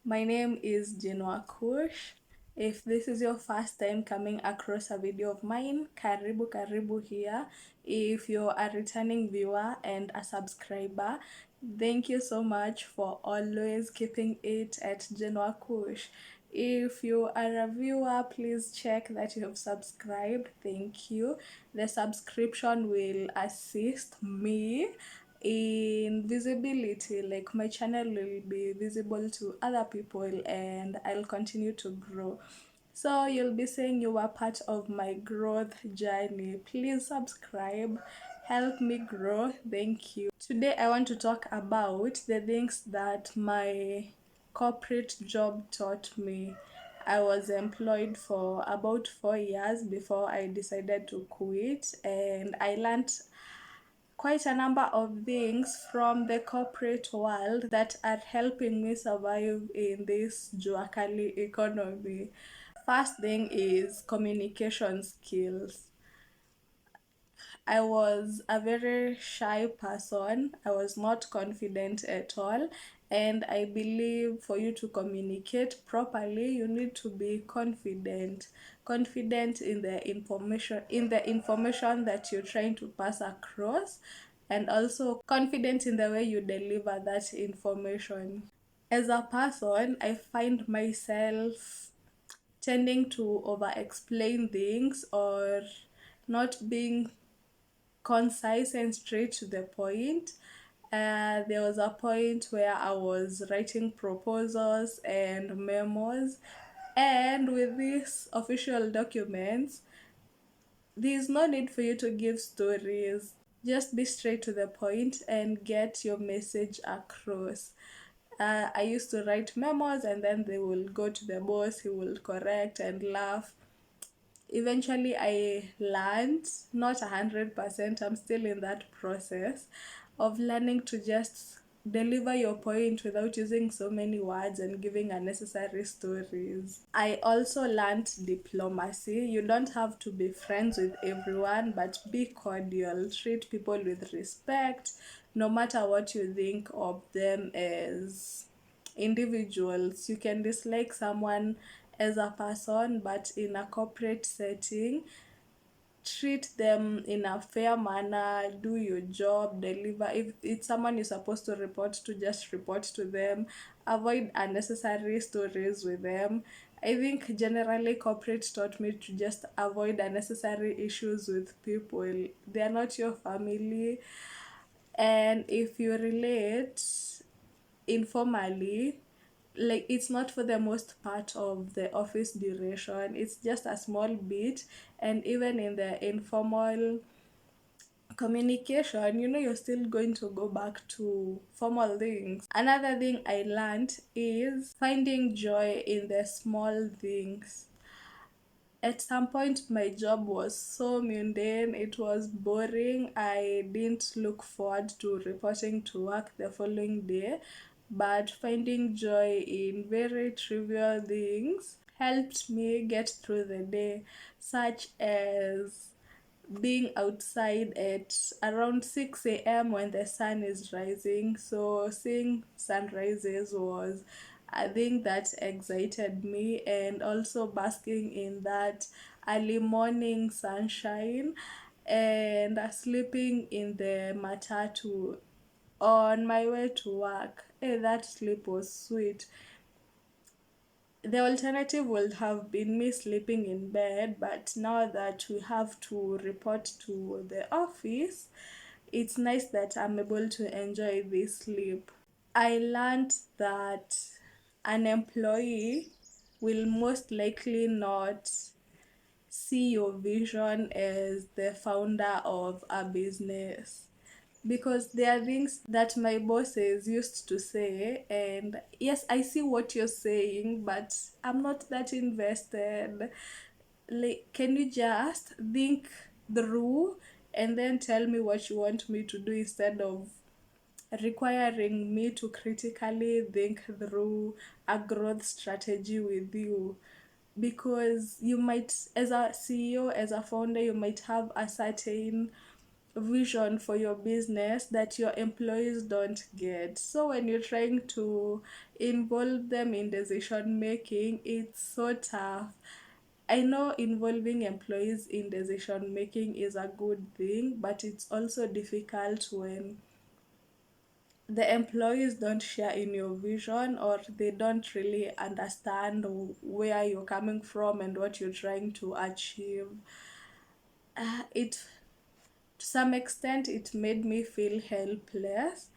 My name is Jinwa Kush. If this is your first time coming across a video of mine, karibu here. If you're a returning viewer and a subscriber, thank you so much for always keeping it at Jinwa Kush. If you are a viewer, please check that you have subscribed. Thank you. The subscription will assist me in visibility, like my channel will be visible to other people and I'll continue to grow. So you'll be saying you are part of my growth journey. Please subscribe, help me grow. Thank you. Today I want to talk about the things that my corporate job taught me. I was employed for about 4 years before I decided to quit, and I learned quite a number of things from the corporate world that are helping me survive in this Juakali economy. First thing is communication skills. I was a very shy person. I was not confident at all. And I believe for you to communicate properly, you need to be confident. Confident in the information that you're trying to pass across, and also confident in the way you deliver that information. As a person, I find myself tending to over explain things or not being concise and straight to the point. There was a point where I was writing proposals and memos, and with these official documents, there's no need for you to give stories. Just be straight to the point and get your message across. I used to write memos and then they will go to the boss, he will correct and laugh. Eventually I learned, not 100%, I'm still in that process of learning to just deliver your point without using so many words and giving unnecessary stories. I also learned diplomacy. You don't have to be friends with everyone, but be cordial. Treat people with respect, no matter what you think of them as individuals. You can dislike someone as a person, but in a corporate setting, treat them in a fair manner, do your job, deliver. If it's someone you're supposed to report to, just report to them. Avoid unnecessary stories with them. I think generally corporate taught me to just avoid unnecessary issues with people. They are not your family, and if you relate informally, like it's not for the most part of the office duration, it's just a small bit. And even in the informal communication, you're still going to go back to formal things. Another thing I learned is finding joy in the small things. At some point my job was so mundane, it was boring. I didn't look forward to reporting to work the following day, but finding joy in very trivial things helped me get through the day, such as being outside at around 6 a.m. when the sun is rising. So seeing sunrises was a thing that excited me, and also basking in that early morning sunshine and sleeping in the matatu on my way to work. That sleep was sweet. The alternative would have been me sleeping in bed, but now that we have to report to the office, it's nice that I'm able to enjoy this sleep. I learned that an employee will most likely not see your vision as the founder of a business, because there are things that my bosses used to say, and yes, I see what you're saying, but I'm not that invested. Like, can you just think through and then tell me what you want me to do, instead of requiring me to critically think through a growth strategy with you? Because you might, as a CEO, as a founder, you might have a certain vision for your business that your employees don't get. So when you're trying to involve them in decision making, it's so tough. I know involving employees in decision making is a good thing, but it's also difficult when the employees don't share in your vision, or they don't really understand where you're coming from and what you're trying to achieve. It To some extent it made me feel helpless.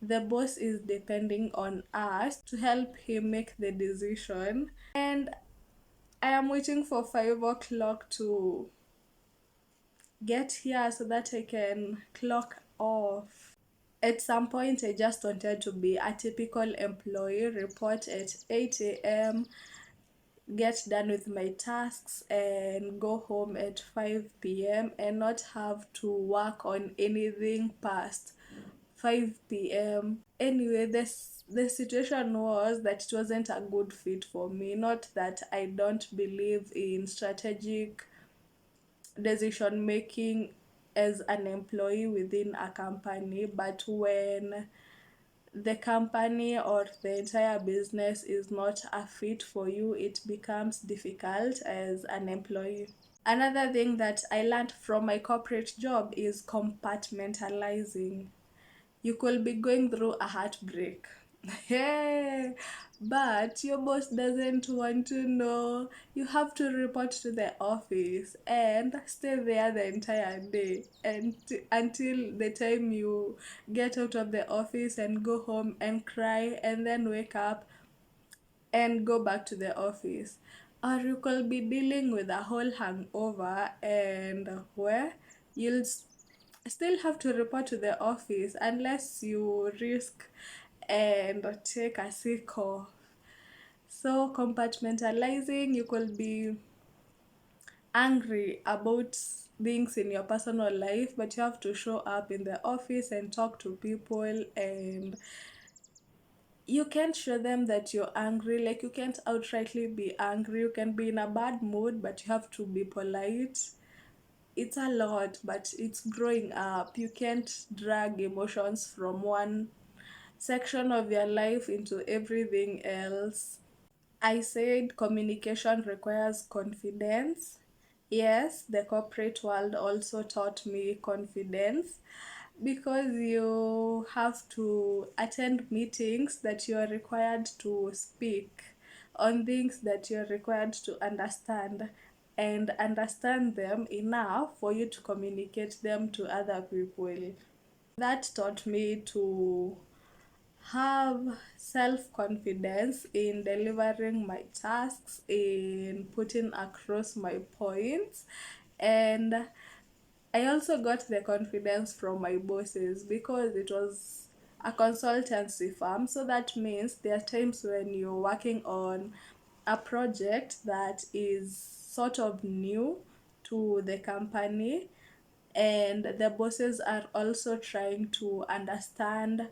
The boss is depending on us to help him make the decision, and I am waiting for 5 o'clock to get here so that I can clock off. At some point, I just wanted to be a typical employee, report at 8 a.m., get done with my tasks, and go home at 5 p.m., and not have to work on anything past 5 p.m. Anyway, the situation was that it wasn't a good fit for me. Not that I don't believe in strategic decision making as an employee within a company, but when the company or the entire business is not a fit for you, it becomes difficult as an employee. Another thing that I learned from my corporate job is compartmentalizing. You could be going through a heartbreak. Hey, but your boss doesn't want to know. You have to report to the office and stay there the entire day, and until the time you get out of the office and go home and cry and then wake up and go back to the office. Or you could be dealing with a whole hangover, and where you'll still have to report to the office unless you risk and take a sick off. So compartmentalizing, you could be angry about things in your personal life, but you have to show up in the office and talk to people, and you can't show them that you're angry. Like, you can't outrightly be angry. You can be in a bad mood, but you have to be polite. It's a lot, but it's growing up. You can't drag emotions from one section of your life into everything else. I said communication requires confidence. Yes, the corporate world also taught me confidence, because you have to attend meetings that you are required to speak on things that you're required to understand, and understand them enough for you to communicate them to other people. That taught me to have self confidence in delivering my tasks, in putting across my points, and I also got the confidence from my bosses because it was a consultancy firm. So that means there are times when you're working on a project that is sort of new to the company, and the bosses are also trying to understand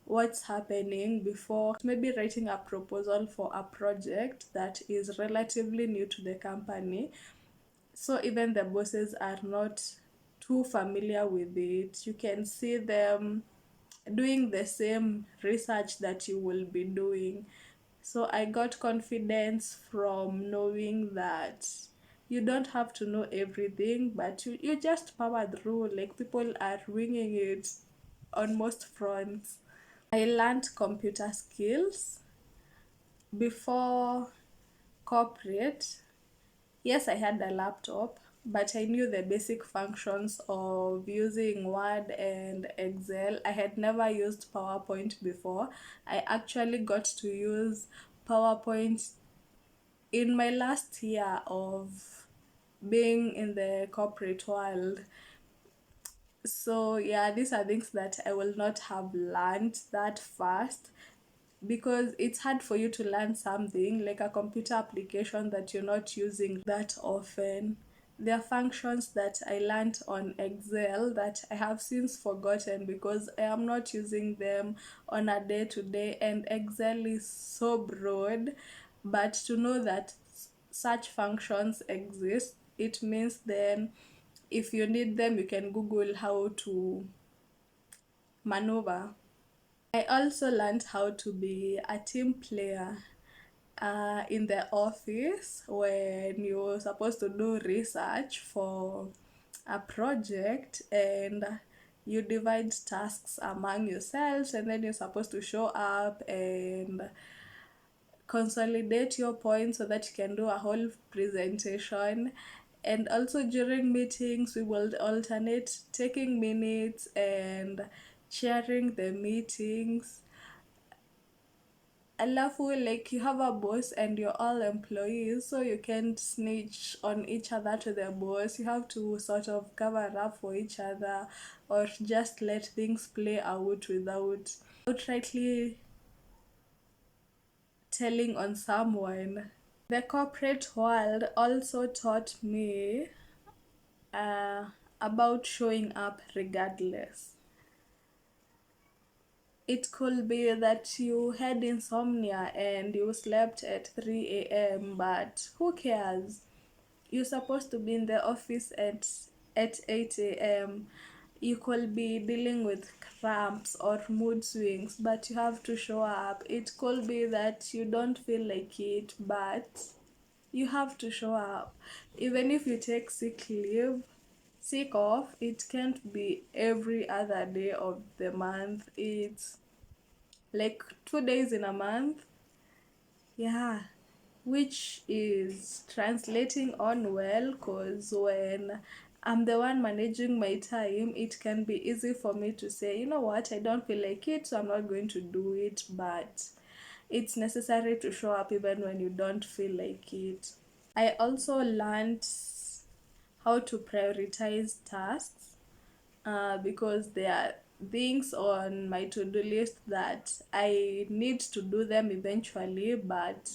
what's happening before maybe writing a proposal for a project that is relatively new to the company. So even the bosses are not too familiar with it. You can see them doing the same research that you will be doing. So I got confidence from knowing that you don't have to know everything, but you just power through. Like, people are winging it on most fronts. I learned computer skills before corporate. Yes, I had a laptop, but I knew the basic functions of using Word and Excel. I had never used PowerPoint before. I actually got to use PowerPoint in my last year of being in the corporate world. So yeah, these are things that I will not have learned that fast, because it's hard for you to learn something like a computer application that you're not using that often. There are functions that I learned on Excel that I have since forgotten because I am not using them on a day to day, and Excel is so broad. But to know that such functions exist, it means then if you need them, you can Google how to maneuver. I also learned how to be a team player in the office when you're supposed to do research for a project, and you divide tasks among yourselves, and then you're supposed to show up and consolidate your points so that you can do a whole presentation. And also during meetings, we will alternate taking minutes and sharing the meetings. Alafu, like, you have a boss and you're all employees, so you can't snitch on each other to the boss. You have to sort of cover up for each other, or just let things play out without outrightly telling on someone. The corporate world also taught me uh, about showing up regardless. It could be that you had insomnia and you slept at 3 a.m., but who cares? You're supposed to be in the office at 8 a.m. You could be dealing with cramps or mood swings, but you have to show up. It could be that you don't feel like it, but you have to show up. Even if you take sick off, it can't be every other day of the month. It's like 2 days in a month. Yeah, which is translating on well, because when I'm the one managing my time, it can be easy for me to say, you know what, I don't feel like it, so I'm not going to do it. But it's necessary to show up even when you don't feel like it. I also learned how to prioritize tasks because there are things on my to-do list that I need to do them eventually, but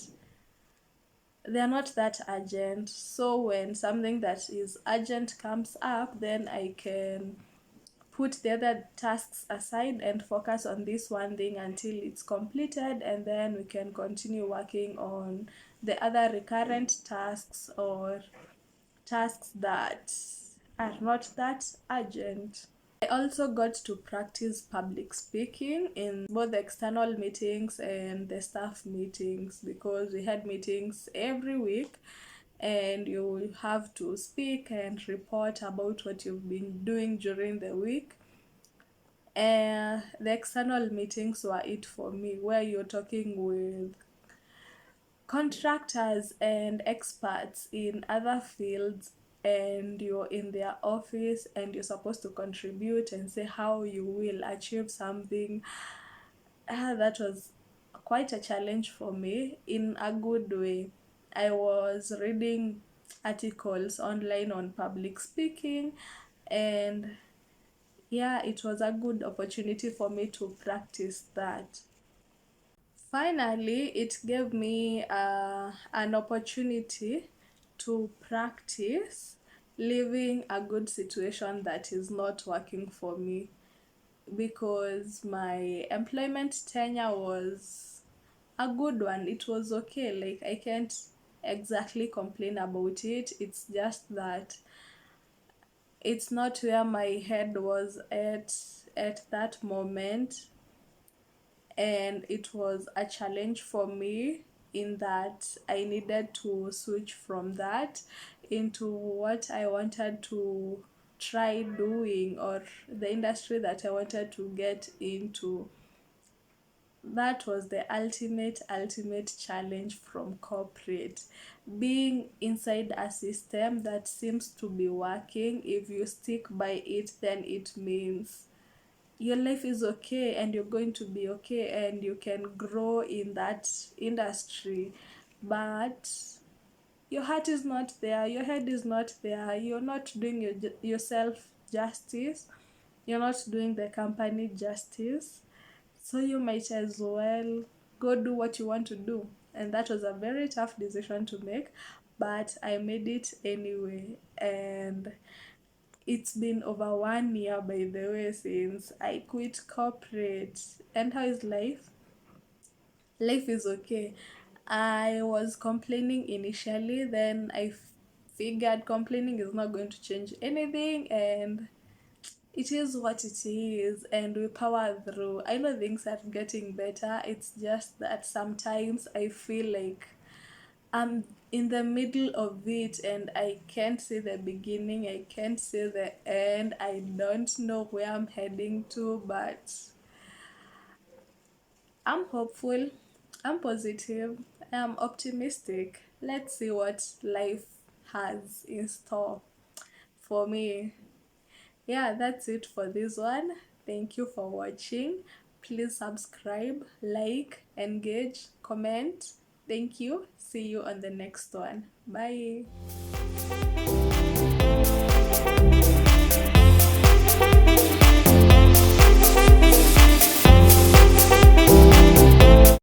they're not that urgent. So when something that is urgent comes up, then I can put the other tasks aside and focus on this one thing until it's completed, and then we can continue working on the other recurrent tasks or tasks that are not that urgent. I also got to practice public speaking in both the external meetings and the staff meetings, because we had meetings every week and you will have to speak and report about what you've been doing during the week. And the external meetings were it for me, where you're talking with contractors and experts in other fields, and you're in their office and you're supposed to contribute and say how you will achieve something. That was quite a challenge for me in a good way. I was reading articles online on public speaking, and yeah, it was a good opportunity for me to practice that. Finally, it gave me an opportunity to practice leaving a good situation that is not working for me, because my employment tenure was a good one. It was okay. Like, I can't exactly complain about it. It's just that it's not where my head was at that moment, and it was a challenge for me in that I needed to switch from that into what I wanted to try doing, or the industry that I wanted to get into. That was the ultimate challenge from corporate. Being inside a system that seems to be working, if you stick by it, then it means your life is okay and you're going to be okay and you can grow in that industry. But your heart is not there, your head is not there, you're not doing yourself justice, you're not doing the company justice. So you might as well go do what you want to do. And that was a very tough decision to make, but I made it anyway. And it's been over 1 year, by the way, since I quit corporate. And how is life? Life is okay. I was complaining initially, then I figured complaining is not going to change anything, and it is what it is, and we power through. I know things are getting better. It's just that sometimes I feel like I'm in the middle of it and I can't see the beginning, I can't see the end. I don't know where I'm heading to, but I'm hopeful, I'm positive, I'm optimistic. Let's see what life has in store for me. Yeah, that's it for this one. Thank you for watching. Please subscribe, like, engage, comment. Thank you. See you on the next one. Bye.